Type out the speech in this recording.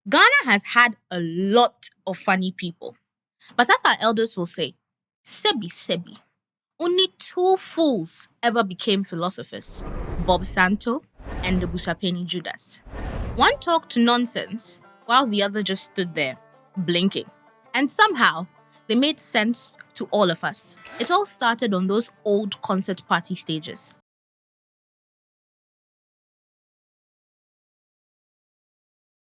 Ghana has had a lot of funny people. But as our elders will say, Sebi Sebi, only two fools ever became philosophers, Bob Santo and the Busapeni Judas. One talked nonsense, whilst the other just stood there, blinking. And somehow, they made sense to all of us. It all started on those old concert party stages.